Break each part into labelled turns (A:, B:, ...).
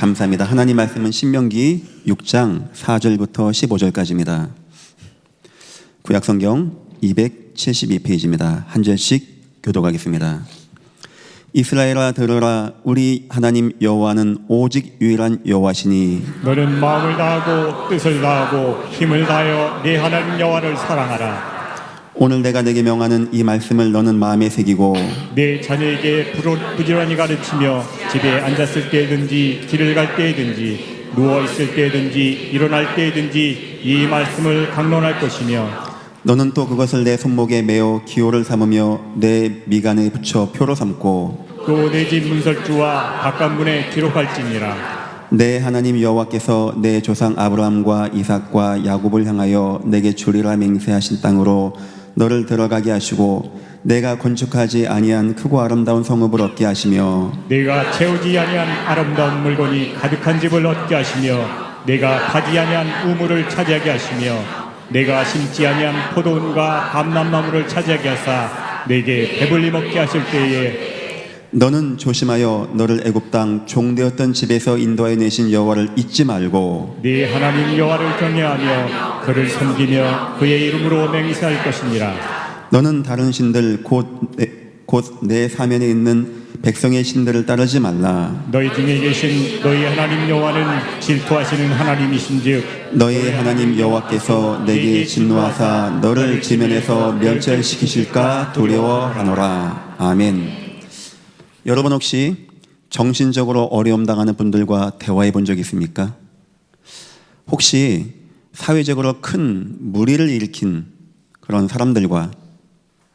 A: 감사합니다. 하나님 말씀은 신명기 6장 4절부터 15절까지입니다. 구약성경 272페이지입니다. 한 절씩 교독하겠습니다. 이스라엘아 들으라. 우리 하나님 여호와는 오직 유일한 여호와시니
B: 너는 마음을 다하고 뜻을 다하고 힘을 다하여 네 하나님 여호와를 사랑하라.
A: 오늘 내가 내게 명하는 이 말씀을 너는 마음에 새기고
B: 네 자녀에게 부지런히 가르치며 집에 앉았을 때든지 길을 갈 때든지 누워있을 때든지 일어날 때든지 이 말씀을 강론할 것이며
A: 너는 또 그것을 내 손목에 메어 기호를 삼으며 내 미간에 붙여 표로 삼고
B: 또 내 집 문설주와 바깥문에 기록할지니라.
A: 내 하나님 여호와께서 내 조상 아브라함과 이삭과 야곱을 향하여 내게 주리라 맹세하신 땅으로 너를 들어가게 하시고 내가 건축하지 아니한 크고 아름다운 성읍을 얻게 하시며
B: 내가 채우지 아니한 아름다운 물건이 가득한 집을 얻게 하시며 내가 파지 아니한 우물을 차지하게 하시며 내가 심지 아니한 포도원과 감람나무를 차지하게 하사 내게 배불리 먹게 하실 때에
A: 너는 조심하여 너를 애굽 땅 종되었던 집에서 인도하여 내신 여호와를 잊지 말고
B: 네 하나님 여호와를 경외하며 그를 섬기며 그의 이름으로 맹세할 것이니라.
A: 너는 다른 신들 곧 내 사면에 있는 백성의 신들을 따르지 말라.
B: 너희 중에 계신 너희 하나님 여호와는 질투하시는 하나님이신즉
A: 너희 하나님 여호와께서 내게 진노하사 너를 지면에서 멸절시키실까 두려워하노라. 아멘. 여러분 혹시 정신적으로 어려움 당하는 분들과 대화해 본 적 있습니까? 혹시 사회적으로 큰 무리를 일으킨 그런 사람들과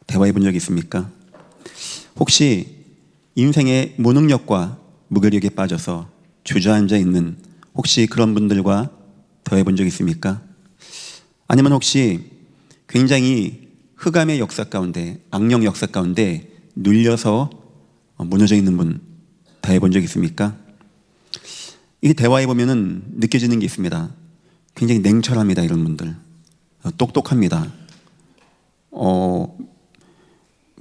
A: 대화해 본 적 있습니까? 혹시 인생의 무능력과 무기력에 빠져서 주저앉아 있는 혹시 그런 분들과 대화해 본 적 있습니까? 아니면 혹시 굉장히 흑암의 역사 가운데, 악령 역사 가운데 눌려서 무너져 있는 분 대화해 본 적 있습니까? 이 대화해 보면은 느껴지는 게 있습니다. 굉장히 냉철합니다. 이런 분들 똑똑합니다.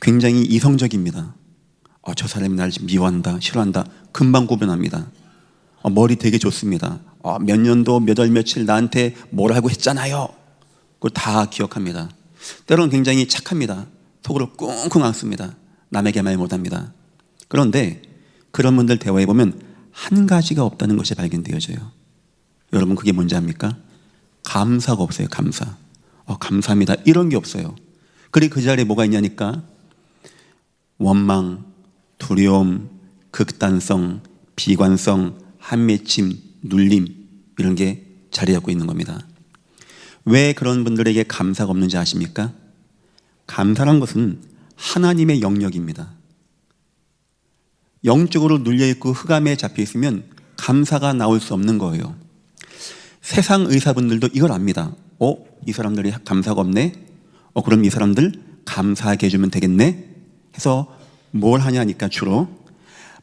A: 굉장히 이성적입니다. 저 사람이 날 미워한다, 싫어한다 금방 구분합니다. 머리 되게 좋습니다. 몇 년도 몇 월 며칠 나한테 뭐라고 했잖아요. 그걸 다 기억합니다. 때로는 굉장히 착합니다. 속으로 꿍꿍 앓습니다. 남에게 말 못합니다. 그런데 그런 분들 대화해 보면 한 가지가 없다는 것이 발견되어져요. 여러분 그게 뭔지 압니까? 감사가 없어요. 감사. 감사합니다. 이런 게 없어요. 그리고 그 자리에 뭐가 있냐니까 원망, 두려움, 극단성, 비관성, 한맺힘, 눌림 이런 게 자리 잡고 있는 겁니다. 왜 그런 분들에게 감사가 없는지 아십니까? 감사란 것은 하나님의 영역입니다. 영적으로 눌려있고 흑암에 잡혀있으면 감사가 나올 수 없는 거예요. 세상 의사분들도 이걸 압니다. 이 사람들이 감사가 없네? 그럼 이 사람들 감사하게 해주면 되겠네? 해서 뭘 하냐니까 주로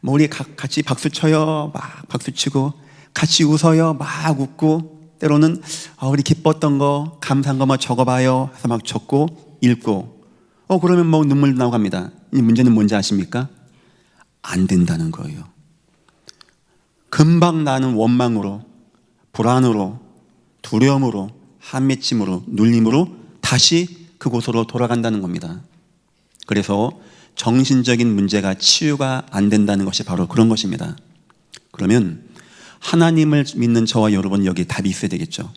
A: 우리 같이 박수 쳐요. 막 박수 치고 같이 웃어요. 막 웃고 때로는 우리 기뻤던 거 감사한 거 막 적어봐요 해서 막 적고 읽고 그러면 뭐 눈물 나오고 합니다. 이 문제는 뭔지 아십니까? 안 된다는 거예요. 금방 나는 원망으로 불안으로 두려움으로 한맺힘으로 눌림으로 다시 그곳으로 돌아간다는 겁니다. 그래서 정신적인 문제가 치유가 안 된다는 것이 바로 그런 것입니다. 그러면 하나님을 믿는 저와 여러분 여기 답이 있어야 되겠죠.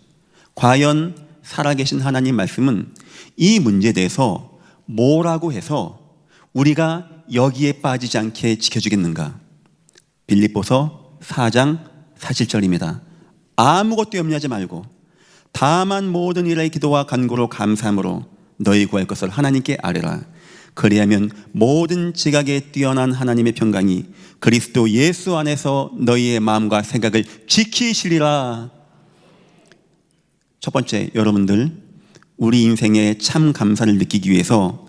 A: 과연 살아계신 하나님 말씀은 이 문제에 대해서 뭐라고 해서 우리가 여기에 빠지지 않게 지켜주겠는가? 빌립보서 4장 47절입니다. 아무것도 염려하지 말고 다만 모든 일의 기도와 간구로 감사함으로 너희 구할 것을 하나님께 아뢰라. 그리하면 모든 지각에 뛰어난 하나님의 평강이 그리스도 예수 안에서 너희의 마음과 생각을 지키시리라. 첫 번째, 여러분들 우리 인생의 참 감사를 느끼기 위해서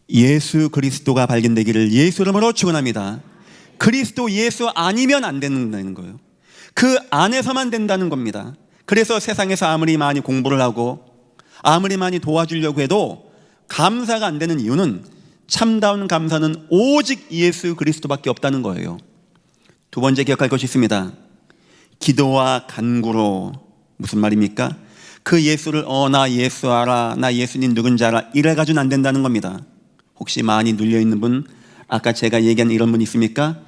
A: 예수 그리스도가 발견되기를 예수 이름으로 축원합니다. 그리스도 예수 아니면 안 된다는 거예요. 그 안에서만 된다는 겁니다. 그래서 세상에서 아무리 많이 공부를 하고 아무리 많이 도와주려고 해도 감사가 안 되는 이유는 참다운 감사는 오직 예수 그리스도밖에 없다는 거예요. 두 번째 기억할 것이 있습니다. 기도와 간구로. 무슨 말입니까? 그 예수를 나 예수 알아, 나 예수님 누군지 알아, 이래가지고는 안 된다는 겁니다. 혹시 많이 눌려있는 분, 아까 제가 얘기한 이런 분 있습니까?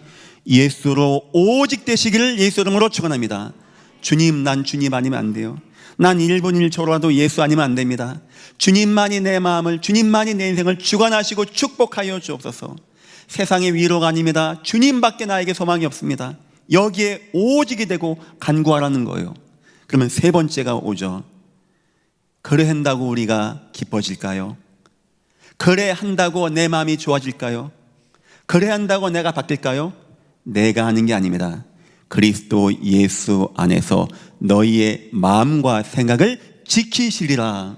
A: 예수로 오직 되시기를 예수 이름으로 축원합니다. 주님, 난 주님 아니면 안 돼요. 난 1분 1초라도 예수 아니면 안 됩니다. 주님만이 내 마음을, 주님만이 내 인생을 주관하시고 축복하여 주옵소서. 세상의 위로가 아닙니다. 주님밖에 나에게 소망이 없습니다. 여기에 오직이 되고 간구하라는 거예요. 그러면 세 번째가 오죠. 그래 한다고 우리가 기뻐질까요? 그래 한다고 내 마음이 좋아질까요? 그래 한다고 내가 바뀔까요? 내가 하는 게 아닙니다. 그리스도 예수 안에서 너희의 마음과 생각을 지키시리라.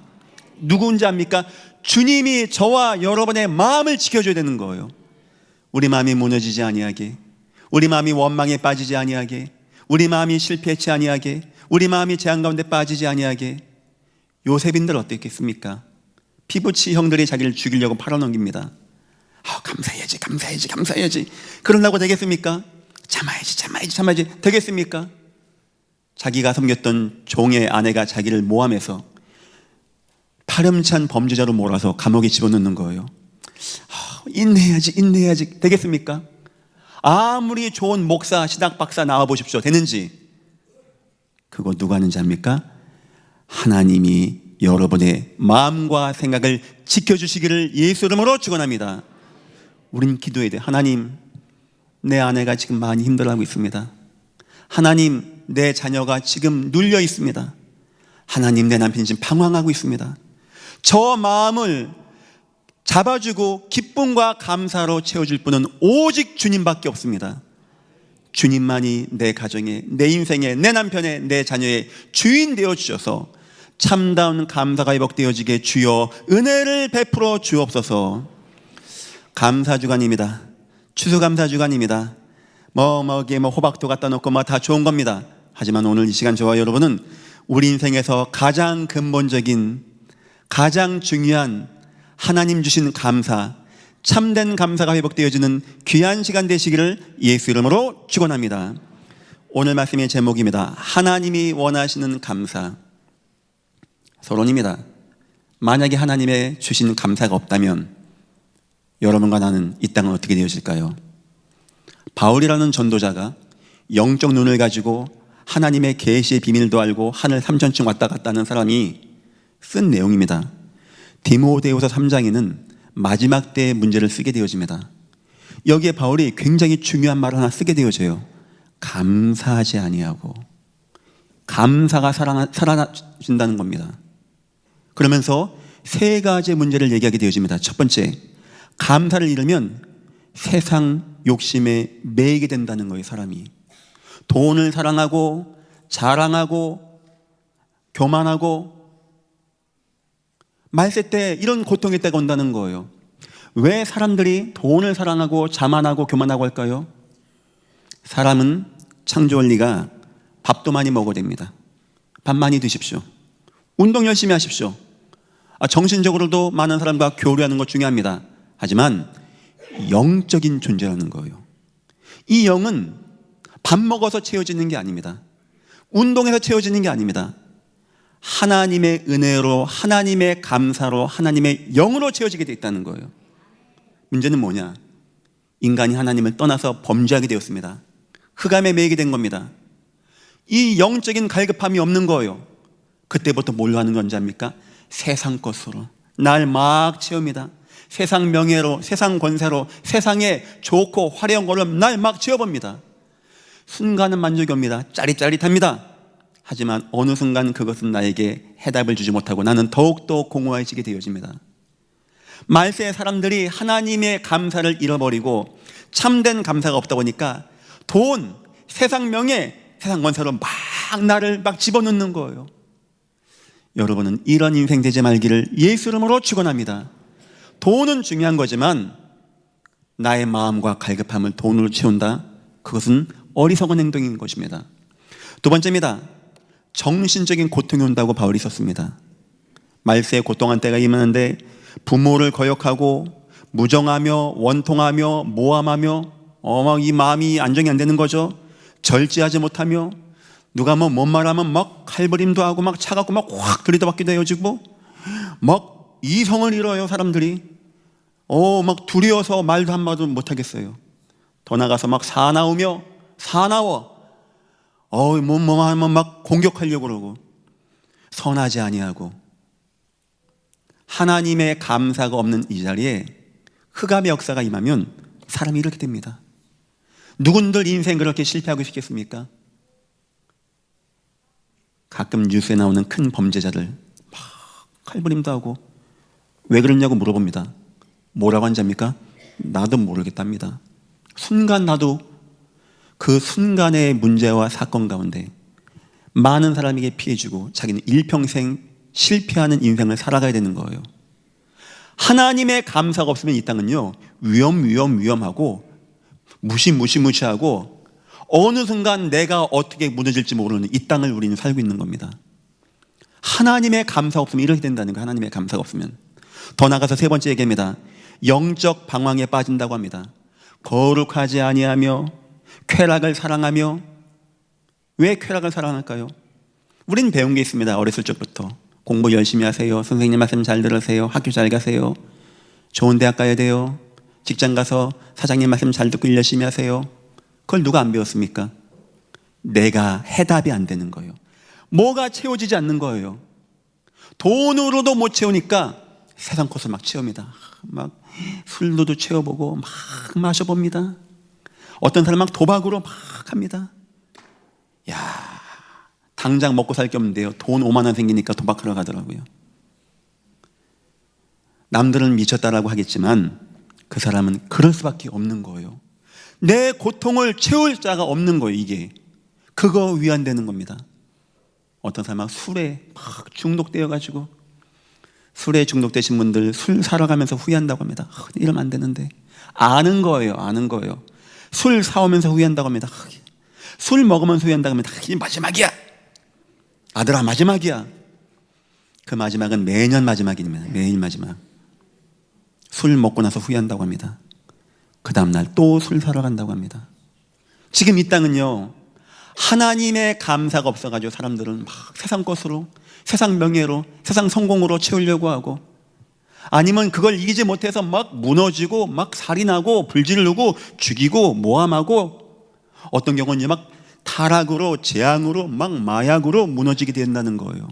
A: 누군지 압니까? 주님이 저와 여러분의 마음을 지켜줘야 되는 거예요. 우리 마음이 무너지지 아니하게, 우리 마음이 원망에 빠지지 아니하게, 우리 마음이 실패치 아니하게, 우리 마음이 재앙 가운데 빠지지 아니하게. 요셉인들 어땠겠습니까? 피부치 형들이 자기를 죽이려고 팔아넘깁니다. 감사해야지. 그러려고 되겠습니까? 참아야지. 되겠습니까? 자기가 섬겼던 종의 아내가 자기를 모함해서 파렴치한 범죄자로 몰아서 감옥에 집어넣는 거예요. 인내해야지. 되겠습니까? 아무리 좋은 목사, 신학 박사 나와보십시오. 되는지? 그거 누가 하는지 압니까? 하나님이 여러분의 마음과 생각을 지켜주시기를 예수 이름으로 축원합니다. 우린 기도해야 돼. 하나님, 내 아내가 지금 많이 힘들어하고 있습니다. 하나님, 내 자녀가 지금 눌려 있습니다. 하나님, 내 남편이 지금 방황하고 있습니다. 저 마음을 잡아주고 기쁨과 감사로 채워줄 분은 오직 주님밖에 없습니다. 주님만이 내 가정에, 내 인생에, 내 남편의, 내 자녀의 주인 되어주셔서 참다운 감사가 회복되어지게 주여 은혜를 베풀어 주옵소서. 감사주간입니다. 추수감사주간입니다. 호박도 갖다 놓고 다 좋은 겁니다. 하지만 오늘 이 시간 저와 여러분은 우리 인생에서 가장 근본적인, 가장 중요한 하나님 주신 감사, 참된 감사가 회복되어지는 귀한 시간 되시기를 예수 이름으로 축원합니다. 오늘 말씀의 제목입니다. 하나님이 원하시는 감사. 서론입니다. 만약에 하나님의 주신 감사가 없다면 여러분과 나는 이 땅은 어떻게 되어질까요? 바울이라는 전도자가 영적 눈을 가지고 하나님의 계시의 비밀도 알고 하늘 3천층 왔다 갔다 하는 사람이 쓴 내용입니다. 디모데후서 3장에는 마지막 때의 문제를 쓰게 되어집니다. 여기에 바울이 굉장히 중요한 말을 하나 쓰게 되어져요. 감사하지 아니하고. 감사가 사라진다는 겁니다. 그러면서 세 가지의 문제를 얘기하게 되어집니다. 첫 번째, 감사를 잃으면 세상 욕심에 매이게 된다는 거예요. 사람이 돈을 사랑하고 자랑하고 교만하고 말세 때 이런 고통의 때가 온다는 거예요. 왜 사람들이 돈을 사랑하고 자만하고 교만하고 할까요? 사람은 창조 원리가 밥도 많이 먹어야 됩니다. 밥 많이 드십시오. 운동 열심히 하십시오. 정신적으로도 많은 사람과 교류하는 것 중요합니다. 하지만 영적인 존재라는 거예요. 이 영은 밥 먹어서 채워지는 게 아닙니다. 운동해서 채워지는 게 아닙니다. 하나님의 은혜로, 하나님의 감사로, 하나님의 영으로 채워지게 되어 있다는 거예요. 문제는 뭐냐? 인간이 하나님을 떠나서 범죄하게 되었습니다. 흑암에 매이게 된 겁니다. 이 영적인 갈급함이 없는 거예요. 그때부터 뭘로 하는 건지 압니까? 세상 것으로 날 막 채웁니다. 세상 명예로, 세상 권세로, 세상에 좋고 화려한 걸로 날 막 채워봅니다. 순간은 만족이 옵니다. 짜릿짜릿합니다. 하지만 어느 순간 그것은 나에게 해답을 주지 못하고 나는 더욱더 공허해지게 되어집니다. 말세의 사람들이 하나님의 감사를 잃어버리고 참된 감사가 없다 보니까 돈, 세상 명예, 세상 권세로 막 나를 막 집어넣는 거예요. 여러분은 이런 인생 되지 말기를 예수 이름으로 축원합니다. 돈은 중요한 거지만 나의 마음과 갈급함을 돈으로 채운다? 그것은 어리석은 행동인 것입니다. 두 번째입니다. 정신적인 고통이 온다고 바울이 썼습니다. 말세에 고통한 때가 임하는데 부모를 거역하고 무정하며 원통하며 모함하며 이 마음이 안정이 안 되는 거죠. 절제하지 못하며 누가 뭔 말하면 막 칼부림도 하고 막 차갑고 막 확 들이대받기도 헤어지고 막 이성을 잃어요, 사람들이. 막 두려워서 말도 한마디 못하겠어요. 더 나가서 막 사나우며 사나워. 뭐만 하면 막 공격하려고 그러고 선하지 아니하고. 하나님의 감사가 없는 이 자리에 흑암의 역사가 임하면 사람이 이렇게 됩니다. 누군들 인생 그렇게 실패하고 싶겠습니까? 가끔 뉴스에 나오는 큰 범죄자들 막 칼부림도 하고 왜 그러냐고 물어봅니다. 뭐라고 한 자입니까? 나도 모르겠답니다. 순간 나도 그 순간의 문제와 사건 가운데 많은 사람에게 피해주고 자기는 일평생 실패하는 인생을 살아가야 되는 거예요. 하나님의 감사가 없으면 이 땅은요 위험하고 무시하고 어느 순간 내가 어떻게 무너질지 모르는 이 땅을 우리는 살고 있는 겁니다. 하나님의 감사가 없으면 이렇게 된다는 거예요. 하나님의 감사가 없으면. 더 나가서 세 번째 얘기입니다. 영적 방황에 빠진다고 합니다. 거룩하지 아니하며 쾌락을 사랑하며. 왜 쾌락을 사랑할까요? 우린 배운 게 있습니다. 어렸을 적부터 공부 열심히 하세요, 선생님 말씀 잘 들으세요, 학교 잘 가세요, 좋은 대학 가야 돼요, 직장 가서 사장님 말씀 잘 듣고 일 열심히 하세요. 그걸 누가 안 배웠습니까? 내가 해답이 안 되는 거예요. 뭐가 채워지지 않는 거예요. 돈으로도 못 채우니까 세상 것을 막 채웁니다. 막 술로도 채워보고 막 마셔봅니다. 어떤 사람은 막 도박으로 막 합니다. 당장 먹고 살 게 없는데요, 돈 5만 원 생기니까 도박하러 가더라고요. 남들은 미쳤다라고 하겠지만 그 사람은 그럴 수밖에 없는 거예요. 내 고통을 채울 자가 없는 거예요. 이게 그거 위안되는 겁니다. 어떤 사람은 술에 막 중독되어가지고, 술에 중독되신 분들 술 사러 가면서 후회한다고 합니다. 이러면 안 되는데. 아는 거예요. 술 사오면서 후회한다고 합니다. 술 먹으면서 후회한다고 합니다. 이게 마지막이야. 아들아, 마지막이야. 그 마지막은 매년 마지막입니다. 매일 마지막. 술 먹고 나서 후회한다고 합니다. 그 다음날 또 술 사러 간다고 합니다. 지금 이 땅은요, 하나님의 감사가 없어가지고 사람들은 막 세상 것으로, 세상 명예로, 세상 성공으로 채우려고 하고, 아니면 그걸 이기지 못해서 막 무너지고 막 살인하고 불지르고 죽이고 모함하고, 어떤 경우는 막 타락으로, 재앙으로, 막 마약으로 무너지게 된다는 거예요.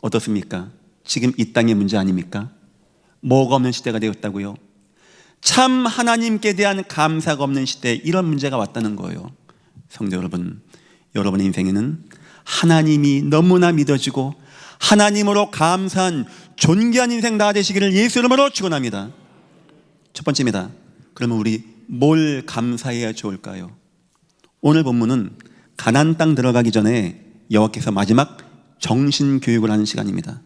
A: 어떻습니까? 지금 이 땅의 문제 아닙니까? 뭐가 없는 시대가 되었다고요? 참 하나님께 대한 감사가 없는 시대에 이런 문제가 왔다는 거예요. 성도 여러분, 여러분의 인생에는 하나님이 너무나 믿어지고 하나님으로 감사한 존귀한 인생 다 되시기를 예수 이름으로 축원합니다. 첫 번째입니다. 그러면 우리 뭘 감사해야 좋을까요? 오늘 본문은 가나안 땅 들어가기 전에 여호와께서 마지막 정신 교육을 하는 시간입니다.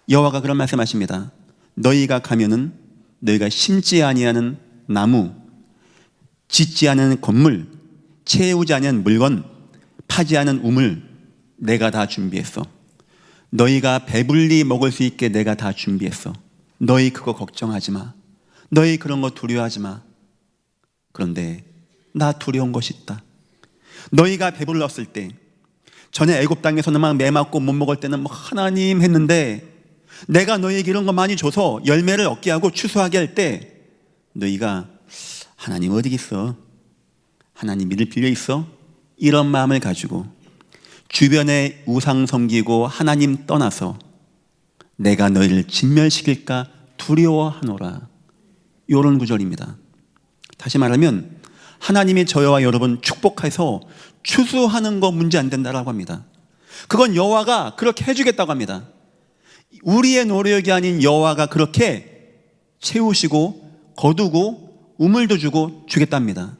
A: 여호와가 그런 말씀하십니다. 너희가 가면은 너희가 심지 아니하는 나무, 짓지 않은 건물, 채우지 않은 물건, 파지 않은 우물 내가 다 준비했어. 너희가 배불리 먹을 수 있게 내가 다 준비했어. 너희 그거 걱정하지 마. 너희 그런 거 두려워하지 마. 그런데 나 두려운 것이 있다. 너희가 배불렀을 때, 전에 애굽 땅에서는 막 매맞고 못 먹을 때는 뭐 하나님 했는데, 내가 너희에게 이런 거 많이 줘서 열매를 얻게 하고 추수하게 할 때 너희가 하나님 어디 있어? 하나님 믿을 필요 있어? 이런 마음을 가지고 주변에 우상 섬기고 하나님 떠나서 내가 너희를 진멸시킬까 두려워하노라. 이런 구절입니다. 다시 말하면 하나님이 저와 여러분 축복해서 추수하는 거 문제 안 된다라고 합니다. 그건 여호와가 그렇게 해주겠다고 합니다. 우리의 노력이 아닌 여호와가 그렇게 채우시고 거두고 우물도 주고 주겠답니다.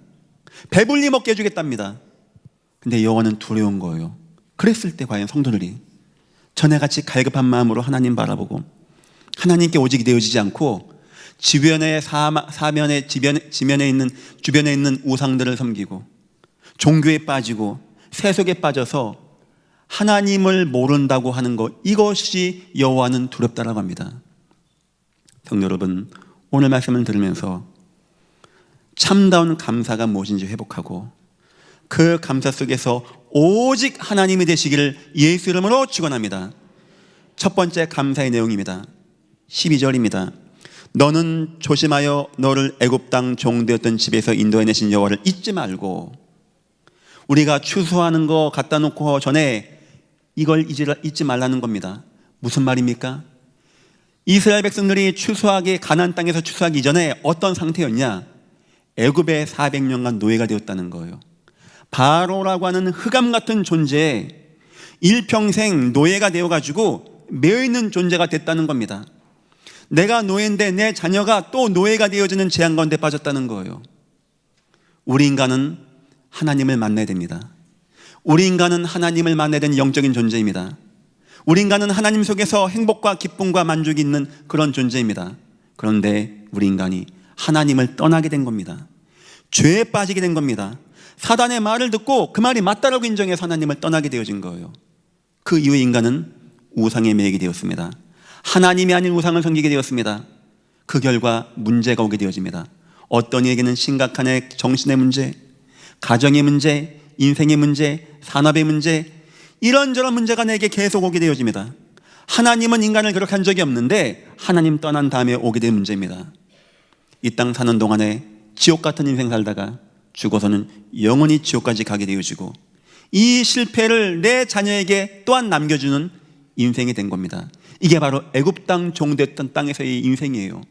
A: 배불리 먹게 해주겠답니다. 근데 여호와는 두려운 거예요. 그랬을 때 과연 성도들이 전에같이 갈급한 마음으로 하나님 바라보고 하나님께 오직 내어지지 않고 주변에 있는 우상들을 섬기고 종교에 빠지고 세속에 빠져서 하나님을 모른다고 하는 것, 이것이 여호와는 두렵다라고 합니다. 성도 여러분, 오늘 말씀을 들으면서 참다운 감사가 무엇인지 회복하고 그 감사 속에서 오직 하나님이 되시기를 예수 이름으로 축원합니다. 첫 번째 감사의 내용입니다. 12절입니다. 너는 조심하여 너를 애굽 땅 종되었던 집에서 인도해내신 여호와를 잊지 말고. 우리가 추수하는 거 갖다 놓고 전에 이걸 잊지 말라는 겁니다. 무슨 말입니까? 이스라엘 백성들이 가나안 땅에서 추수하기 이전에 어떤 상태였냐? 애굽에 400년간 노예가 되었다는 거예요. 바로라고 하는 흑암 같은 존재에 일평생 노예가 되어가지고 매여있는 존재가 됐다는 겁니다. 내가 노예인데 내 자녀가 또 노예가 되어지는 재앙 가운데 빠졌다는 거예요. 우리 인간은 하나님을 만나야 됩니다. 우리 인간은 하나님을 만나야 되는 영적인 존재입니다. 우리 인간은 하나님 속에서 행복과 기쁨과 만족이 있는 그런 존재입니다. 그런데 우리 인간이 하나님을 떠나게 된 겁니다. 죄에 빠지게 된 겁니다. 사단의 말을 듣고 그 말이 맞다라고 인정해서 하나님을 떠나게 되어진 거예요. 그 이후에 인간은 우상에 매이게 되었습니다. 하나님이 아닌 우상을 섬기게 되었습니다. 그 결과 문제가 오게 되어집니다. 어떤 이에게는 심각한 정신의 문제, 가정의 문제, 인생의 문제, 산업의 문제, 이런저런 문제가 내게 계속 오게 되어집니다. 하나님은 인간을 그렇게 한 적이 없는데 하나님 떠난 다음에 오게 된 문제입니다. 이 땅 사는 동안에 지옥 같은 인생 살다가 죽어서는 영원히 지옥까지 가게 되어지고, 이 실패를 내 자녀에게 또한 남겨주는 인생이 된 겁니다. 이게 바로 애굽 땅 종됐던 땅에서의 인생이에요.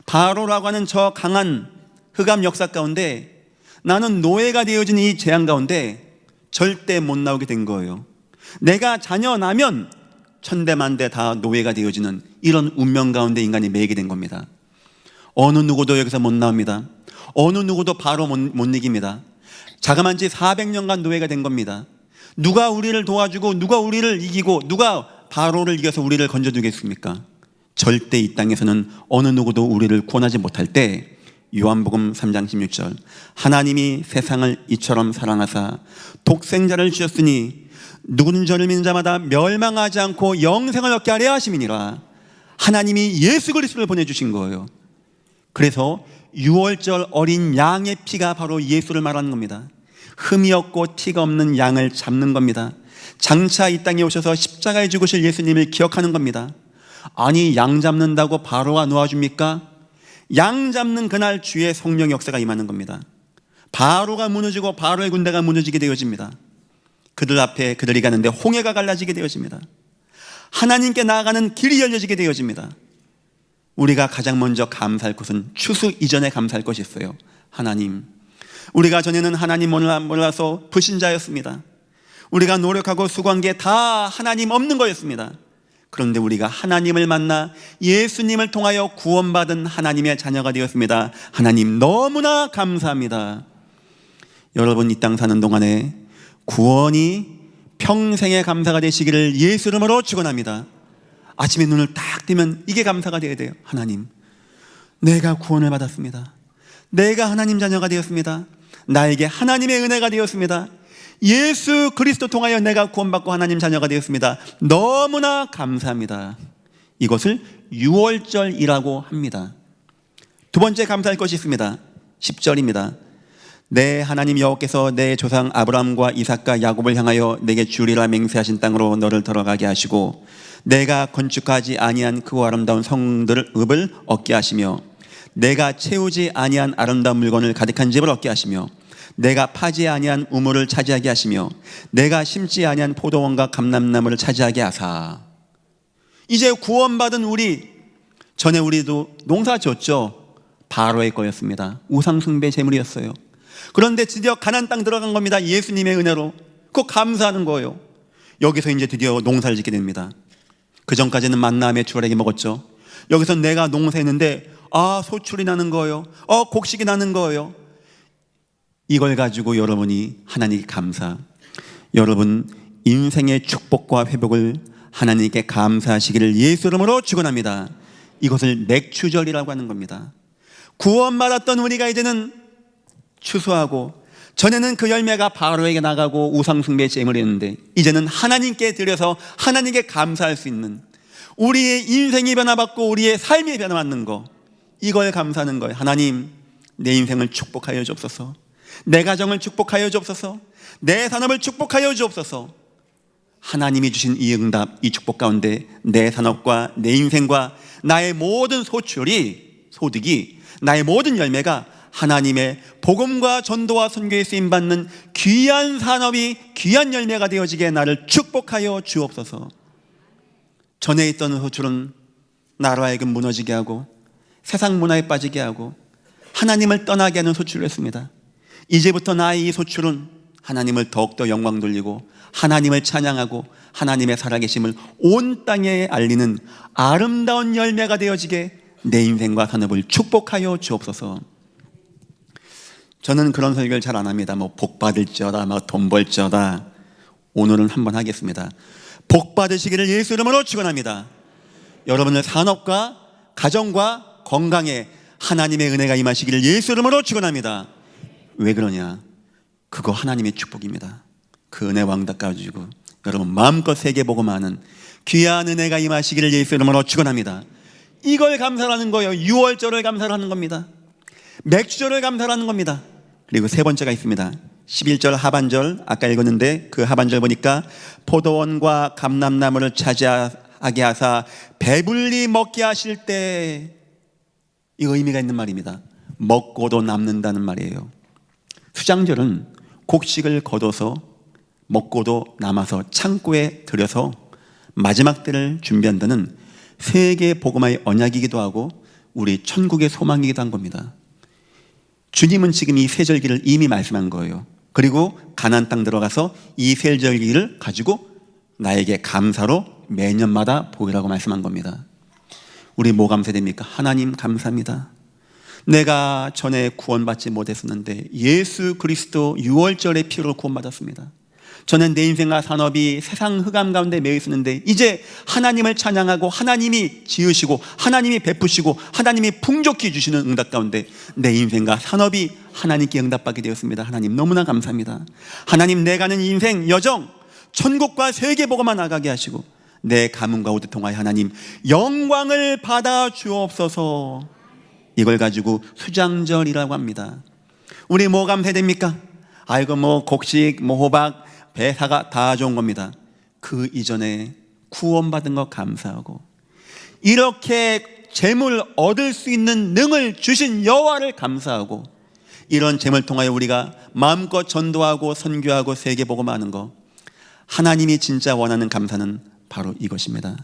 A: 바로라고 하는 저 강한 흑암 역사 가운데 나는 노예가 되어진 이 재앙 가운데 절대 못 나오게 된 거예요. 내가 자녀 나면 천대만대 다 노예가 되어지는 이런 운명 가운데 인간이 매이게 된 겁니다. 어느 누구도 여기서 못 나옵니다. 어느 누구도 바로 못 이깁니다. 자그만 지 400년간 노예가 된 겁니다. 누가 우리를 도와주고 누가 우리를 이기고 누가 바로를 이겨서 우리를 건져주겠습니까? 절대 이 땅에서는 어느 누구도 우리를 구원하지 못할 때, 요한복음 3장 16절, 하나님이 세상을 이처럼 사랑하사 독생자를 주셨으니 누구는 저를 믿는 자마다 멸망하지 않고 영생을 얻게 하려 하심이니라. 하나님이 예수 그리스도를 보내주신 거예요. 그래서 6월절 어린 양의 피가 바로 예수를 말하는 겁니다. 흠이 없고 티가 없는 양을 잡는 겁니다. 장차 이 땅에 오셔서 십자가에 죽으실 예수님을 기억하는 겁니다. 아니, 양 잡는다고 바로가 놓아줍니까? 양 잡는 그날 주의 성령 역사가 임하는 겁니다. 바로가 무너지고 바로의 군대가 무너지게 되어집니다. 그들 앞에 그들이 가는데 홍해가 갈라지게 되어집니다. 하나님께 나아가는 길이 열려지게 되어집니다. 우리가 가장 먼저 감사할 것은 추수 이전에 감사할 것이 있어요. 하나님, 우리가 전에는 하나님 몰라서 불신자였습니다. 우리가 노력하고 수고한 게 다 하나님 없는 거였습니다. 그런데 우리가 하나님을 만나 예수님을 통하여 구원받은 하나님의 자녀가 되었습니다. 하나님 너무나 감사합니다. 여러분, 이 땅 사는 동안에 구원이 평생의 감사가 되시기를 예수 이름으로 축원합니다. 아침에 눈을 딱 뜨면 이게 감사가 되어야 돼요. 하나님, 내가 구원을 받았습니다. 내가 하나님 자녀가 되었습니다. 나에게 하나님의 은혜가 되었습니다. 예수 그리스도 통하여 내가 구원받고 하나님 자녀가 되었습니다. 너무나 감사합니다. 이것을 유월절이라고 합니다. 두 번째 감사할 것이 있습니다. 10절입니다. 내 하나님 여호와께서 내 조상 아브라함과 이삭과 야곱을 향하여 내게 주리라 맹세하신 땅으로 너를 들어가게 하시고, 내가 건축하지 아니한 그 아름다운 성들을 읍을 얻게 하시며, 내가 채우지 아니한 아름다운 물건을 가득한 집을 얻게 하시며, 내가 파지 아니한 우물을 차지하게 하시며, 내가 심지 아니한 포도원과 감람나무를 차지하게 하사. 이제 구원받은 우리, 전에 우리도 농사 지었죠. 바로의 거였습니다. 우상숭배 제물이었어요. 그런데 드디어 가나안 땅 들어간 겁니다. 예수님의 은혜로. 그거 감사하는 거예요. 여기서 이제 드디어 농사를 짓게 됩니다. 그 전까지는 만나 메추라기 먹었죠. 여기서 내가 농사했는데 소출이 나는 거예요. 곡식이 나는 거예요. 이걸 가지고 여러분이 하나님께 감사, 여러분 인생의 축복과 회복을 하나님께 감사하시기를 예수 이름으로 축원합니다. 이것을 맥추절이라고 하는 겁니다. 구원받았던 우리가 이제는 추수하고, 전에는 그 열매가 바로에게 나가고 우상숭배 제물이었는데 이제는 하나님께 드려서 하나님께 감사할 수 있는, 우리의 인생이 변화받고 우리의 삶이 변화받는 거, 이걸 감사하는 거예요. 하나님, 내 인생을 축복하여 주옵소서. 내 가정을 축복하여 주옵소서. 내 산업을 축복하여 주옵소서. 하나님이 주신 이 응답, 이 축복 가운데 내 산업과 내 인생과 나의 모든 소득이, 나의 모든 열매가 하나님의 복음과 전도와 선교에 쓰임받는 귀한 산업이, 귀한 열매가 되어지게 나를 축복하여 주옵소서. 전에 있던 소출은 나로 하여금 무너지게 하고 세상 문화에 빠지게 하고 하나님을 떠나게 하는 소출이었습니다. 이제부터 나의 이 소출은 하나님을 더욱더 영광 돌리고 하나님을 찬양하고 하나님의 살아계심을 온 땅에 알리는 아름다운 열매가 되어지게 내 인생과 산업을 축복하여 주옵소서. 저는 그런 설교를 잘 안 합니다. 복 받을지어다, 돈 벌지어다. 오늘은 한번 하겠습니다. 복 받으시기를 예수 이름으로 축원합니다. 여러분의 산업과 가정과 건강에 하나님의 은혜가 임하시기를 예수 이름으로 축원합니다. 왜 그러냐? 그거 하나님의 축복입니다. 그 은혜 왕답 가지고 여러분 마음껏 세계복음하는 귀한 은혜가 임하시기를 예수 이름으로 축원합니다. 이걸 감사하는 거예요. 6월절을 감사하는 겁니다. 맥주절을 감사하는 겁니다. 그리고 세 번째가 있습니다. 11절 하반절, 아까 읽었는데 그 하반절 보니까 포도원과 감람나무를 차지하게 하사 배불리 먹게 하실 때, 이 의미가 있는 말입니다. 먹고도 남는다는 말이에요. 수장절은 곡식을 거둬서 먹고도 남아서 창고에 들여서 마지막 때를 준비한다는 세계 복음화의 언약이기도 하고 우리 천국의 소망이기도 한 겁니다. 주님은 지금 이 세절기를 이미 말씀한 거예요. 그리고 가나안 땅 들어가서 이 세절기를 가지고 나에게 감사로 매년마다 보이라고 말씀한 겁니다. 우리 뭐 감사됩니까? 하나님 감사합니다. 내가 전에 구원받지 못했었는데 예수 그리스도 6월절의 피로 구원받았습니다. 저는 내 인생과 산업이 세상 흑암 가운데 매여 있었는데 이제 하나님을 찬양하고 하나님이 지으시고 하나님이 베푸시고 하나님이 풍족히 주시는 응답 가운데 내 인생과 산업이 하나님께 응답받게 되었습니다. 하나님 너무나 감사합니다. 하나님, 내 가는 인생 여정 천국과 세계복음만 나가게 하시고 내 가문과 후대 통하여 하나님 영광을 받아 주옵소서. 이걸 가지고 수장절이라고 합니다. 우리 뭐 감사됩니까? 아이고 곡식 호박 배사가 다 좋은 겁니다. 그 이전에 구원받은 것 감사하고 이렇게 재물 얻을 수 있는 능을 주신 여호와를 감사하고 이런 재물을 통하여 우리가 마음껏 전도하고 선교하고 세계복음하는 것, 하나님이 진짜 원하는 감사는 바로 이것입니다.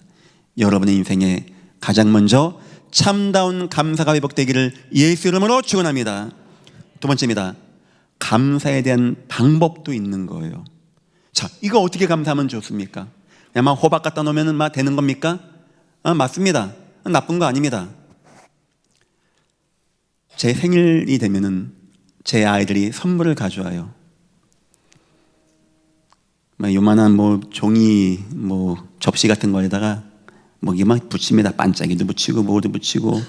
A: 여러분의 인생에 가장 먼저 참다운 감사가 회복되기를 예수 이름으로 축원합니다. 두 번째입니다. 감사에 대한 방법도 있는 거예요. 자, 이거 어떻게 감사하면 좋습니까? 그냥 막 호박 갖다 놓으면 막 되는 겁니까? 맞습니다. 나쁜 거 아닙니다. 제 생일이 되면은 제 아이들이 선물을 가져와요. 요만한 종이 접시 같은 거에다가 이게 막 붙입니다. 반짝이도 붙이고 뭐도 붙이고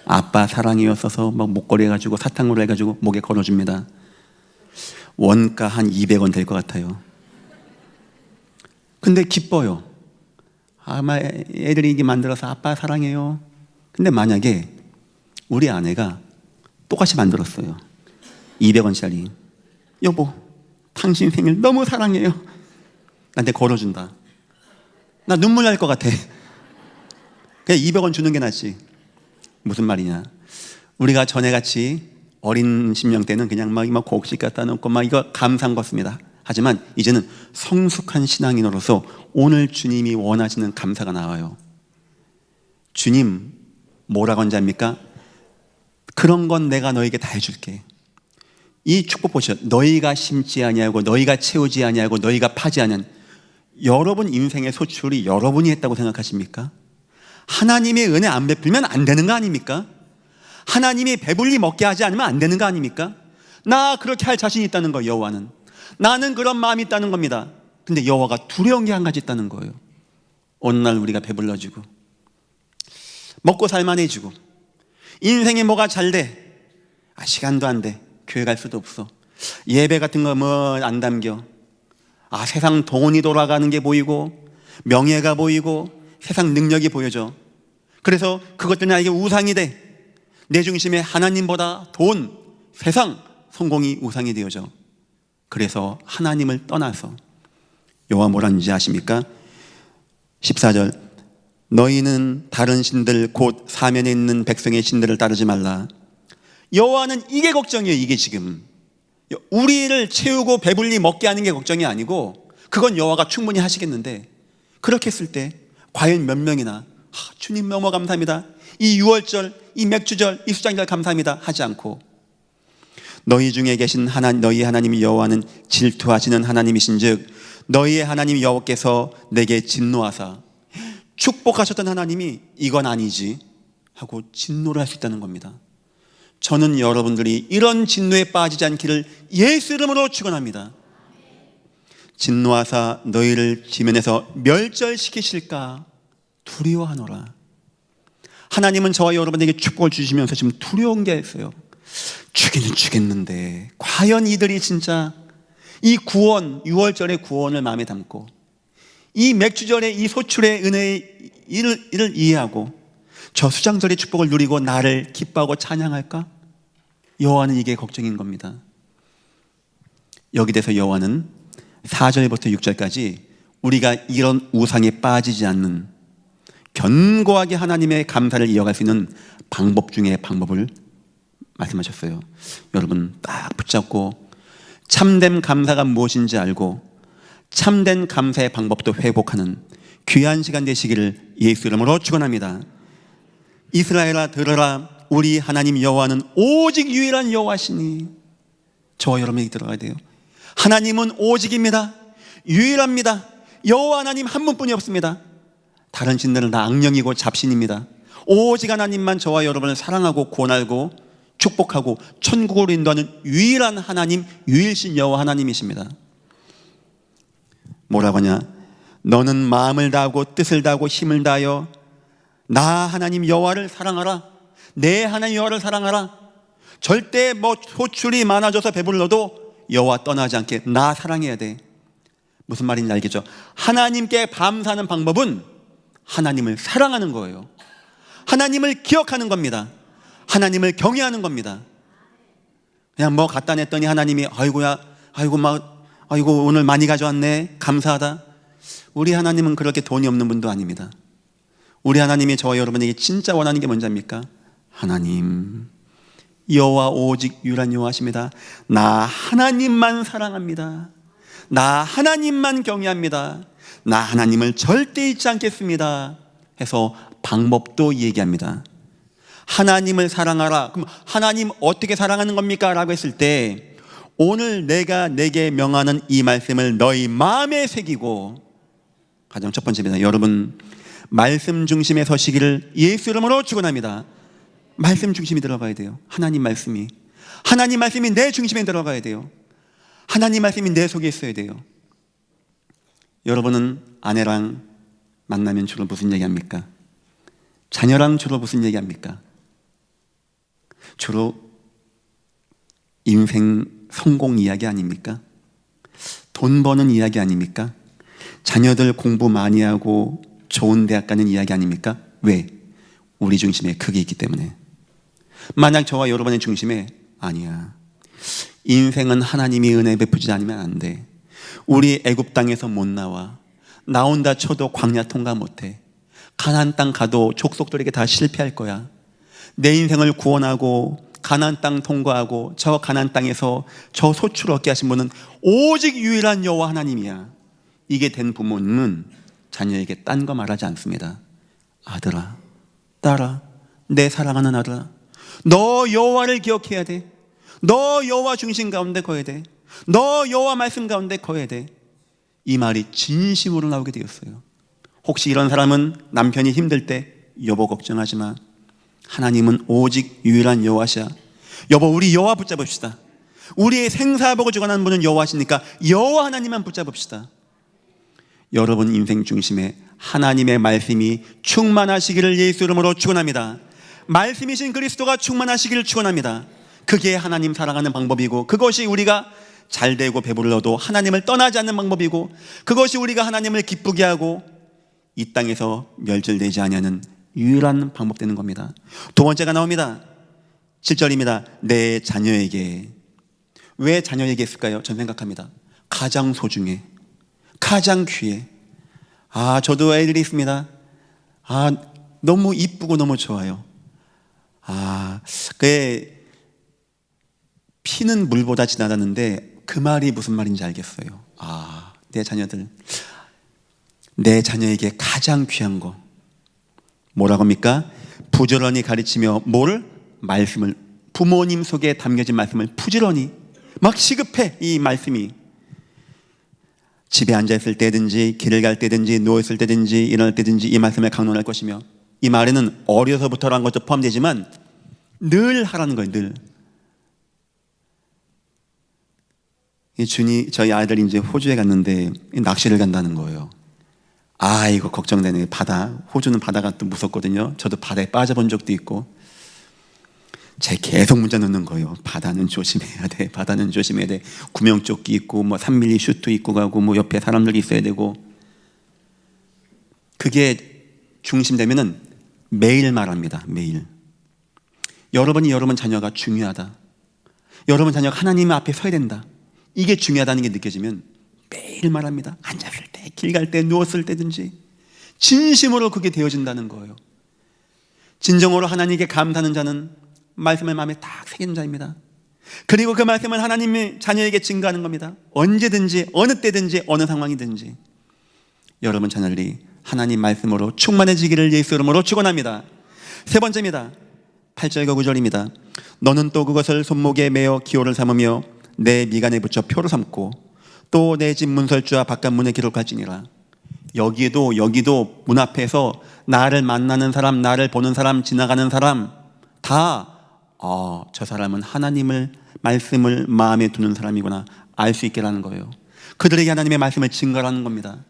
A: 아빠 사랑해요 써서 목걸이 해가지고 사탕으로 해가지고 목에 걸어줍니다. 원가 한 200원 될 것 같아요. 근데 기뻐요. 아마 애들이 이게 만들어서 아빠 사랑해요. 근데 만약에 우리 아내가 똑같이 만들었어요. 200원짜리. 여보, 당신 생일 너무 사랑해요. 나한테 걸어준다. 나 눈물 날 것 같아. 그냥 200원 주는 게 낫지. 무슨 말이냐? 우리가 전에같이 어린 심령 때는 그냥 막 곡식 갖다 놓고 이거 감사한 것입니다. 하지만 이제는 성숙한 신앙인으로서 오늘 주님이 원하시는 감사가 나와요. 주님 뭐라고 한지 압니까? 그런 건 내가 너에게 다 해줄게. 이 축복 보시죠. 너희가 심지 아니하고 너희가 채우지 아니하고 너희가 파지 아니한, 여러분 인생의 소출이 여러분이 했다고 생각하십니까? 하나님의 은혜 안 베풀면 안 되는 거 아닙니까? 하나님이 배불리 먹게 하지 않으면 안 되는 거 아닙니까? 나 그렇게 할 자신이 있다는 거예요. 여호와는 나는 그런 마음이 있다는 겁니다. 근데 여호와가 두려운 게 한 가지 있다는 거예요. 어느 날 우리가 배불러지고 먹고 살만해지고 인생에 뭐가 잘 돼. 시간도 안 돼. 교회 갈 수도 없어. 예배 같은 거 안 담겨. 세상 돈이 돌아가는 게 보이고 명예가 보이고 세상 능력이 보여져. 그래서 그것들이 나에게 우상이 돼. 내 중심에 하나님보다 돈, 세상, 성공이 우상이 되어져. 그래서 하나님을 떠나서 여호와 뭐라는지 아십니까? 14절, 너희는 다른 신들 곧 사면에 있는 백성의 신들을 따르지 말라. 여호와는 이게 걱정이에요. 이게 지금 우리를 채우고 배불리 먹게 하는 게 걱정이 아니고, 그건 여호와가 충분히 하시겠는데, 그렇게 했을 때 과연 몇 명이나 주님 너무 감사합니다, 이 유월절, 이 맥주절, 이 수장절 감사합니다 하지 않고, 너희 중에 계신 너희 하나님 여호와는 질투하시는 하나님이신즉 너희의 하나님 여호와께서 내게 진노하사, 축복하셨던 하나님이 이건 아니지 하고 진노를 할 수 있다는 겁니다. 저는 여러분들이 이런 진노에 빠지지 않기를 예수 이름으로 축원합니다. 진노하사 너희를 지면에서 멸절시키실까 두려워하노라. 하나님은 저와 여러분에게 축복을 주시면서 지금 두려운 게 있어요. 주기는 주겠는데 과연 이들이 진짜 이 구원, 6월절의 구원을 마음에 담고 이 맥주절의 이 소출의 은혜의 이를 이해하고 저 수장절의 축복을 누리고 나를 기뻐하고 찬양할까? 여호와는 이게 걱정인 겁니다. 여기 대해서 여호와는 4절부터 6절까지 우리가 이런 우상에 빠지지 않는 견고하게 하나님의 감사를 이어갈 수 있는 방법 중에 방법을 말씀하셨어요. 여러분 딱 붙잡고 참된 감사가 무엇인지 알고 참된 감사의 방법도 회복하는 귀한 시간 되시기를 예수 이름으로 축원합니다. 이스라엘아 들으라, 우리 하나님 여호와는 오직 유일한 여호와시니. 저와 여러분이 들어가야 돼요. 하나님은 오직입니다. 유일합니다. 여호와 하나님 한 분뿐이 없습니다. 다른 신들은 다 악령이고 잡신입니다. 오직 하나님만 저와 여러분을 사랑하고 구원하고 축복하고 천국으로 인도하는 유일한 하나님, 유일신 여호와 하나님이십니다. 뭐라고 하냐? 너는 마음을 다하고 뜻을 다하고 힘을 다하여 나 하나님 여호와를 사랑하라. 내 하나님 여호와를 사랑하라. 절대 소출이 많아져서 배불러도 여호와 떠나지 않게 나 사랑해야 돼. 무슨 말인지 알겠죠? 하나님께 감사하는 방법은 하나님을 사랑하는 거예요. 하나님을 기억하는 겁니다. 하나님을 경외하는 겁니다. 그냥 뭐 갖다 냈더니 하나님이 아이고 오늘 많이 가져왔네, 감사하다. 우리 하나님은 그렇게 돈이 없는 분도 아닙니다. 우리 하나님이 저와 여러분에게 진짜 원하는 게 뭔지 압니까? 하나님 여호와 오직 유일한 여호와십니다. 나 하나님만 사랑합니다. 나 하나님만 경외합니다. 나 하나님을 절대 잊지 않겠습니다 해서 방법도 얘기합니다. 하나님을 사랑하라. 그럼 하나님 어떻게 사랑하는 겁니까? 라고 했을 때 오늘 내가 내게 명하는 이 말씀을 너희 마음에 새기고, 가장 첫 번째입니다. 여러분 말씀 중심에 서시기를 예수 이름으로 축원합니다. 말씀 중심이 들어가야 돼요. 하나님 말씀이 내 중심에 들어가야 돼요. 하나님 말씀이 내 속에 있어야 돼요. 여러분은 아내랑 만나면 주로 무슨 얘기합니까? 자녀랑 주로 무슨 얘기합니까? 주로 인생 성공 이야기 아닙니까? 돈 버는 이야기 아닙니까? 자녀들 공부 많이 하고 좋은 대학 가는 이야기 아닙니까? 왜? 우리 중심에 그게 있기 때문에. 만약 저와 여러분의 중심에 아니야, 인생은 하나님이 은혜 베푸지 않으면 안 돼. 우리 애굽 땅에서 못 나온다 쳐도 광야 통과 못해. 가나안 땅 가도 족속들에게 다 실패할 거야. 내 인생을 구원하고 가나안 땅 통과하고 저 가나안 땅에서 저 소출을 얻게 하신 분은 오직 유일한 여호와 하나님이야. 이게 된 부모님은 자녀에게 딴 거 말하지 않습니다. 아들아, 딸아, 내 사랑하는 아들아, 너 여호와를 기억해야 돼. 너 여호와 중심 가운데 거해야 돼. 너 여호와 말씀 가운데 거해야 돼. 이 말이 진심으로 나오게 되었어요. 혹시 이런 사람은 남편이 힘들 때 여보 걱정하지 마, 하나님은 오직 유일한 여호와시야. 여보 우리 여호와 붙잡읍시다. 우리의 생사복을 주관하는 분은 여호와시니까 여호와 하나님만 붙잡읍시다. 여러분 인생 중심에 하나님의 말씀이 충만하시기를 예수 이름으로 축원합니다. 말씀이신 그리스도가 충만하시기를 축원합니다. 그게 하나님 사랑하는 방법이고, 그것이 우리가 잘되고 배불러도 하나님을 떠나지 않는 방법이고, 그것이 우리가 하나님을 기쁘게 하고 이 땅에서 멸절되지 아니하는 유일한 방법 되는 겁니다. 두 번째가 나옵니다. 7절입니다. 내 자녀에게. 왜 자녀 얘기했을까요? 전 생각합니다. 가장 소중해, 가장 귀해. 저도 애들이 있습니다. 너무 이쁘고 너무 좋아요. 그게 피는 물보다 진하다는데 그 말이 무슨 말인지 알겠어요. 내 자녀들, 내 자녀에게 가장 귀한 거 뭐라고 합니까? 부지런히 가르치며 말씀을, 부모님 속에 담겨진 말씀을 부지런히 막 시급해. 이 말씀이 집에 앉아있을 때든지 길을 갈 때든지 누워있을 때든지 일어날 때든지 이 말씀을 강론할 것이며, 이 말에는 어려서부터라는 것도 포함되지만 늘 하라는 거예요. 늘. 저희 아이들이 이제 호주에 갔는데 낚시를 간다는 거예요. 이거 걱정되네. 호주는 바다가 또 무섭거든요. 저도 바다에 빠져본 적도 있고, 계속 문자 넣는 거예요. 바다는 조심해야 돼. 바다는 조심해야 돼. 구명조끼 입고 3mm 슈트 입고 가고 옆에 사람들이 있어야 되고. 그게 중심되면은 매일 말합니다. 매일. 여러분 자녀가 중요하다. 여러분 자녀가 하나님 앞에 서야 된다. 이게 중요하다는 게 느껴지면 매일 말합니다. 앉았을 때, 길 갈 때, 누웠을 때든지 진심으로 그게 되어진다는 거예요. 진정으로 하나님께 감사하는 자는 말씀을 마음에 딱 새기는 자입니다. 그리고 그 말씀을 하나님의 자녀에게 증거하는 겁니다. 언제든지, 어느 때든지, 어느 상황이든지 여러분 자녀들이 하나님 말씀으로 충만해지기를 예수 이름으로 축원합니다. 세 번째입니다. 8절과 9절입니다. 너는 또 그것을 손목에 매어 기호를 삼으며 내 미간에 붙여 표로 삼고 또 내 집 문설주와 바깥 문에 기록할지니라. 여기도 문 앞에서 나를 만나는 사람, 나를 보는 사람, 지나가는 사람 다 저 사람은 하나님을 말씀을 마음에 두는 사람이구나 알 수 있게라는 거예요. 그들에게 하나님의 말씀을 증거하는 겁니다.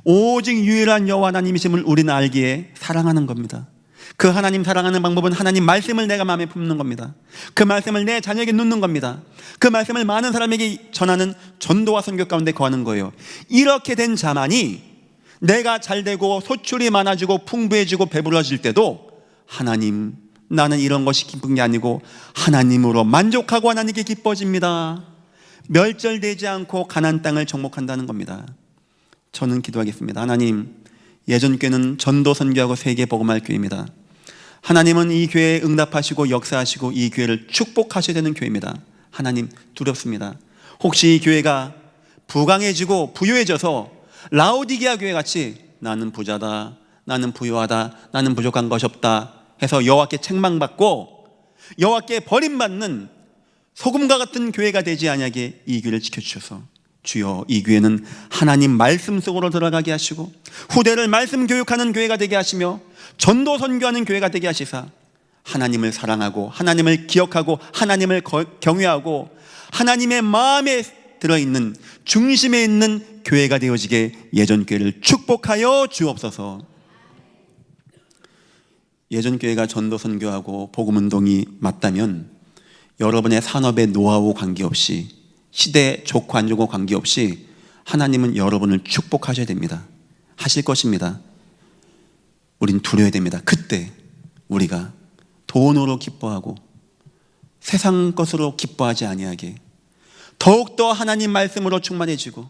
A: 오직 유일한 여호와 하나님이심을 우리는 알기에 사랑하는 겁니다. 그 하나님 사랑하는 방법은 하나님 말씀을 내가 마음에 품는 겁니다. 그 말씀을 내 자녀에게 눕는 겁니다. 그 말씀을 많은 사람에게 전하는 전도와 선교 가운데 거하는 거예요. 이렇게 된 자만이 내가 잘되고 소출이 많아지고 풍부해지고 배불러질 때도 하나님, 나는 이런 것이 기쁜 게 아니고 하나님으로 만족하고 하나님께 기뻐집니다. 멸절되지 않고 가나안 땅을 정복한다는 겁니다. 저는 기도하겠습니다. 하나님, 예전 교회는 전도 선교하고 세계 복음할 교회입니다. 하나님은 이 교회에 응답하시고 역사하시고 이 교회를 축복하셔야 되는 교회입니다. 하나님, 두렵습니다. 혹시 이 교회가 부강해지고 부유해져서 라오디게아 교회 같이 나는 부자다, 나는 부유하다, 나는 부족한 것이 없다 해서 여호와께 책망받고 여호와께 버림받는 소금과 같은 교회가 되지 아니하게 이 교회를 지켜주셔서 주여, 이 교회는 하나님 말씀 속으로 들어가게 하시고 후대를 말씀 교육하는 교회가 되게 하시며 전도 선교하는 교회가 되게 하시사 하나님을 사랑하고 하나님을 기억하고 하나님을 경외하고 하나님의 마음에 들어있는 중심에 있는 교회가 되어지게 예전 교회를 축복하여 주옵소서. 예전 교회가 전도 선교하고 복음 운동이 맞다면 여러분의 산업의 노하우 관계없이, 시대 좋고 안 좋고 관계없이 하나님은 여러분을 축복하셔야 됩니다. 하실 것입니다. 우린 두려워야 됩니다. 그때 우리가 돈으로 기뻐하고 세상 것으로 기뻐하지 아니하게 더욱더 하나님 말씀으로 충만해지고,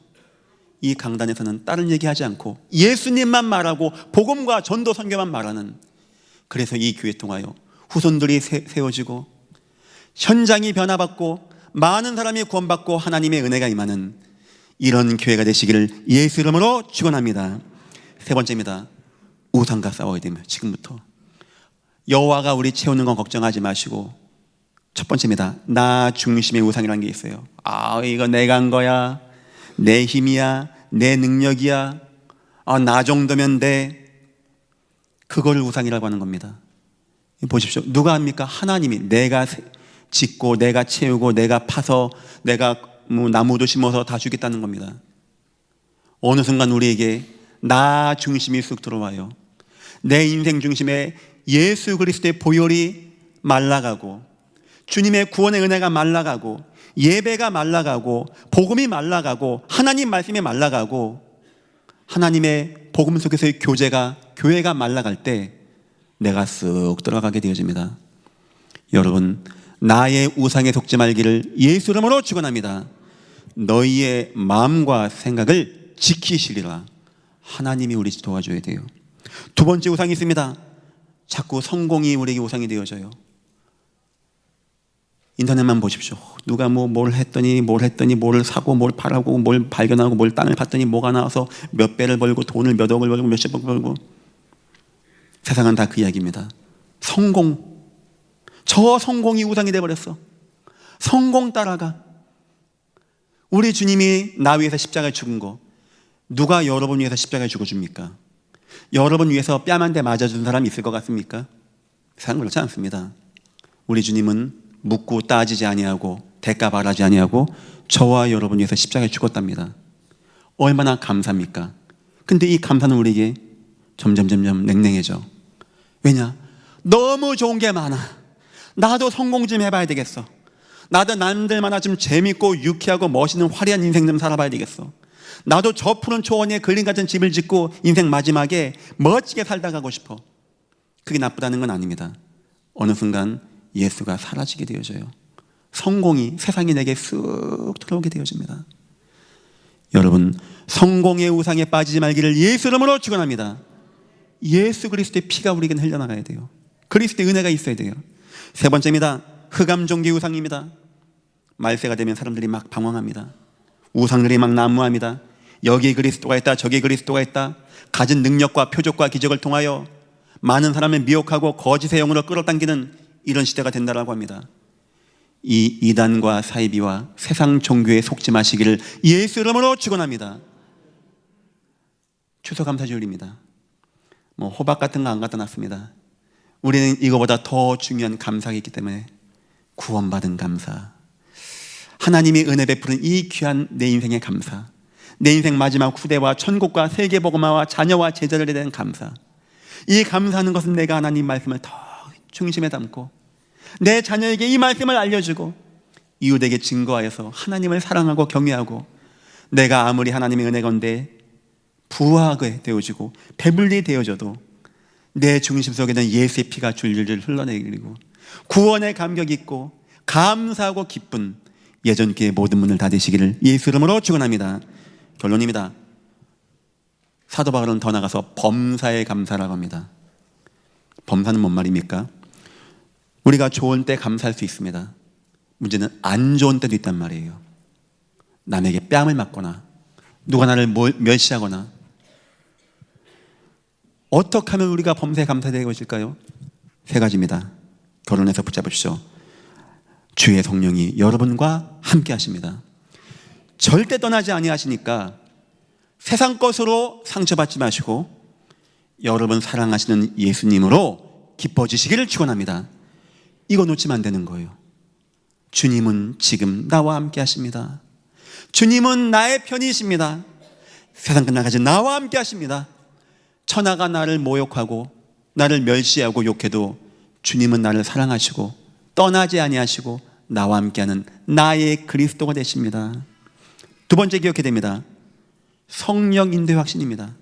A: 이 강단에서는 다른 얘기하지 않고 예수님만 말하고 복음과 전도 선교만 말하는, 그래서 이 교회 통하여 후손들이 세워지고 현장이 변화받고 많은 사람이 구원받고 하나님의 은혜가 임하는 이런 교회가 되시기를 예수 이름으로 축원합니다. 세 번째입니다. 우상과 싸워야 됩니다. 지금부터 여호와가 우리 채우는 건 걱정하지 마시고, 첫 번째입니다. 나 중심의 우상이라는 게 있어요. 이거 내가 한 거야, 내 힘이야, 내 능력이야, 나 정도면 돼. 그걸 우상이라고 하는 겁니다. 보십시오. 누가 합니까? 하나님이. 내가 짓고 내가 채우고 내가 파서 내가 나무도 심어서 다 주겠다는 겁니다. 어느 순간 우리에게 나 중심이 쑥 들어와요. 내 인생 중심에 예수 그리스도의 보혈이 말라가고 주님의 구원의 은혜가 말라가고 예배가 말라가고 복음이 말라가고 하나님 말씀이 말라가고 하나님의 복음 속에서의 교회가 말라갈 때 내가 쓱 들어가게 되어집니다. 여러분, 나의 우상에 속지 말기를 예수 이름으로 축원합니다. 너희의 마음과 생각을 지키시리라. 하나님이 우리 도와줘야 돼요. 두 번째 우상이 있습니다. 자꾸 성공이 우리에게 우상이 되어져요. 인터넷만 보십시오. 누가 뭘 했더니 뭘 사고 뭘 팔고 뭘 발견하고 뭘 땅을 팠더니 뭐가 나와서 몇 배를 벌고 돈을 몇 억을 벌고 몇십억 벌고. 세상은 다 그 이야기입니다. 성공. 저 성공이 우상이 되어버렸어. 성공 따라가. 우리 주님이 나 위해서 십자가에 죽은 거 누가 여러분 위해서 십자가에 죽어줍니까? 여러분 위해서 뺨 한 대 맞아준 사람이 있을 것 같습니까? 세상 그렇지 않습니다. 우리 주님은 묻고 따지지 아니하고 대가 바라지 아니하고 저와 여러분 위해서 십자가에 죽었답니다. 얼마나 감사합니까? 근데 이 감사는 우리에게 점점 냉랭해져. 왜냐? 너무 좋은 게 많아. 나도 성공 좀 해봐야 되겠어. 나도 남들만나 좀 재밌고 유쾌하고 멋있는 화려한 인생 좀 살아봐야 되겠어. 나도 저 푸른 초원에 그림 같은 집을 짓고 인생 마지막에 멋지게 살다 가고 싶어. 그게 나쁘다는 건 아닙니다. 어느 순간 예수가 사라지게 되어져요. 성공이 세상이 내게 쑥 들어오게 되어집니다. 여러분, 성공의 우상에 빠지지 말기를 예수 이름으로 축원합니다. 예수 그리스도의 피가 우리에게는 흘러나가야 돼요. 그리스도의 은혜가 있어야 돼요. 세 번째입니다. 흑암 종교 우상입니다. 말세가 되면 사람들이 막 방황합니다. 우상들이 막 난무합니다. 여기 그리스도가 있다, 저기 그리스도가 있다. 가진 능력과 표적과 기적을 통하여 많은 사람을 미혹하고 거짓의 영으로 끌어당기는 이런 시대가 된다라고 합니다. 이 이단과 사이비와 세상 종교에 속지 마시기를 예수 이름으로 축원합니다. 추수감사주일입니다. 호박 같은 거 안 갖다 놨습니다. 우리는 이거보다 더 중요한 감사가 있기 때문에 구원받은 감사, 하나님이 은혜 베푸는 이 귀한 내 인생의 감사, 내 인생 마지막 후대와 천국과 세계복음화와 자녀와 제자들에 대한 감사. 이 감사하는 것은 내가 하나님 말씀을 더 중심에 담고 내 자녀에게 이 말씀을 알려주고 이웃에게 증거하여서 하나님을 사랑하고 경외하고 내가 아무리 하나님의 은혜 가운데 부하게 되어지고 배불리 되어져도 내 중심 속에는 예수의 피가 줄줄줄 흘러내리고 구원의 감격이 있고 감사하고 기쁜 예전 기의 모든 문을 닫으시기를 예수 이름으로 축원합니다. 결론입니다. 사도 바울은 더 나가서 범사에 감사라고 합니다. 범사는 뭔 말입니까? 우리가 좋은 때 감사할 수 있습니다. 문제는 안 좋은 때도 있단 말이에요. 남에게 뺨을 맞거나 누가 나를 멸시하거나. 어떻게 하면 우리가 범사에 감사되게 것일까요? 세 가지입니다. 결론해서 붙잡으십시오. 주의 성령이 여러분과 함께 하십니다. 절대 떠나지 아니하시니까 세상 것으로 상처받지 마시고 여러분 사랑하시는 예수님으로 기뻐지시기를 축원합니다. 이거 놓치면 안 되는 거예요. 주님은 지금 나와 함께 하십니다. 주님은 나의 편이십니다. 세상 끝나가지 나와 함께 하십니다. 천하가 나를 모욕하고 나를 멸시하고 욕해도 주님은 나를 사랑하시고 떠나지 아니하시고 나와 함께하는 나의 그리스도가 되십니다. 두 번째 기억해야 됩니다. 성령 인도의 확신입니다.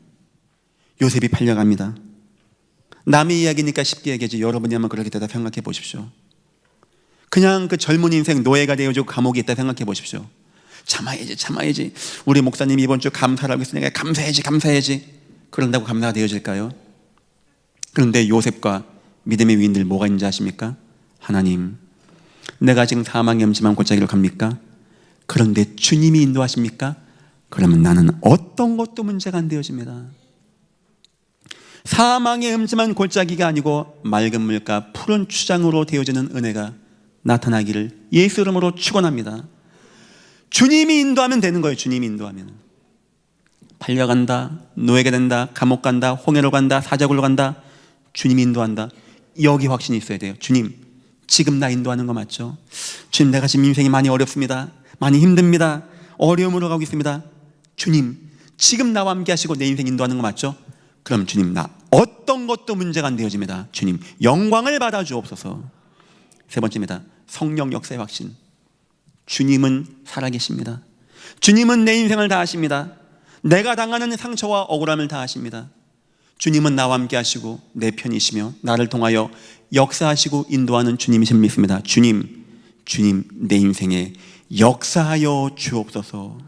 A: 요셉이 팔려갑니다. 남의 이야기니까 쉽게 얘기하지 여러분이 한번 그렇게 되다 생각해 보십시오. 그냥 그 젊은 인생 노예가 되어지고 감옥에 있다 생각해 보십시오. 참아야지. 우리 목사님이 이번 주 감사를 하고 있으니까 감사해야지. 그런다고 감사가 되어질까요? 그런데 요셉과 믿음의 위인들 뭐가 있는지 아십니까? 하나님, 내가 지금 사망의 음침한 골짜기로 갑니까? 그런데 주님이 인도하십니까? 그러면 나는 어떤 것도 문제가 안 되어집니다. 사망의 음침한 골짜기가 아니고 맑은 물가 푸른 추장으로 되어지는 은혜가 나타나기를 예수 이름으로 축원합니다. 주님이 인도하면 되는 거예요. 주님이 인도하면. 팔려간다, 노예가 된다, 감옥 간다, 홍해로 간다, 사자굴로 간다. 주님이 인도한다. 여기 확신이 있어야 돼요. 주님, 지금 나 인도하는 거 맞죠? 주님, 내가 지금 인생이 많이 어렵습니다. 많이 힘듭니다. 어려움으로 가고 있습니다. 주님, 지금 나와 함께 하시고 내 인생 인도하는 거 맞죠? 그럼 주님, 나 어떤 것도 문제가 안 되어집니다. 주님, 영광을 받아 주옵소서. 세 번째입니다. 성령 역사의 확신. 주님은 살아계십니다. 주님은 내 인생을 다 아십니다. 내가 당하는 상처와 억울함을 다 아십니다. 주님은 나와 함께 하시고 내 편이시며 나를 통하여 역사하시고 인도하는 주님이신 믿습니다. 주님, 주님, 내 인생에 역사하여 주옵소서.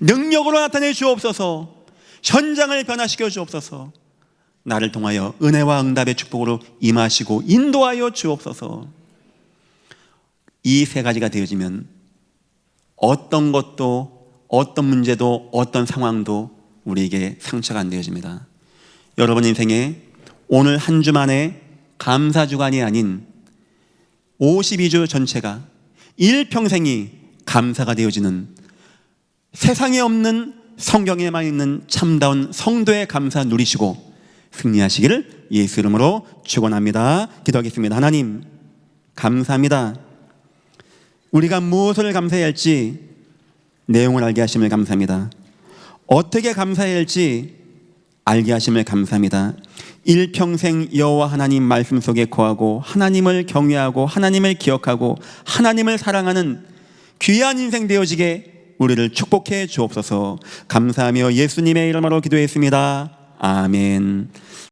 A: 능력으로 나타내 주옵소서. 현장을 변화시켜 주옵소서. 나를 통하여 은혜와 응답의 축복으로 임하시고 인도하여 주옵소서. 이 세 가지가 되어지면 어떤 것도, 어떤 문제도, 어떤 상황도 우리에게 상처가 안 되어집니다. 여러분 인생에 오늘 한 주만에 감사주간이 아닌 52주 전체가 일평생이 감사가 되어지는, 세상에 없는 성경에만 있는 참다운 성도의 감사 누리시고 승리하시기를 예수 이름으로 축원합니다. 기도하겠습니다. 하나님, 감사합니다. 우리가 무엇을 감사해야 할지 내용을 알게 하심을 감사합니다. 어떻게 감사해야 할지 알게 하심을 감사합니다. 일평생 여호와 하나님 말씀 속에 거하고 하나님을 경외하고 하나님을 기억하고 하나님을 사랑하는 귀한 인생 되어지게 우리를 축복해 주옵소서. 감사하며 예수님의 이름으로 기도했습니다. 아멘.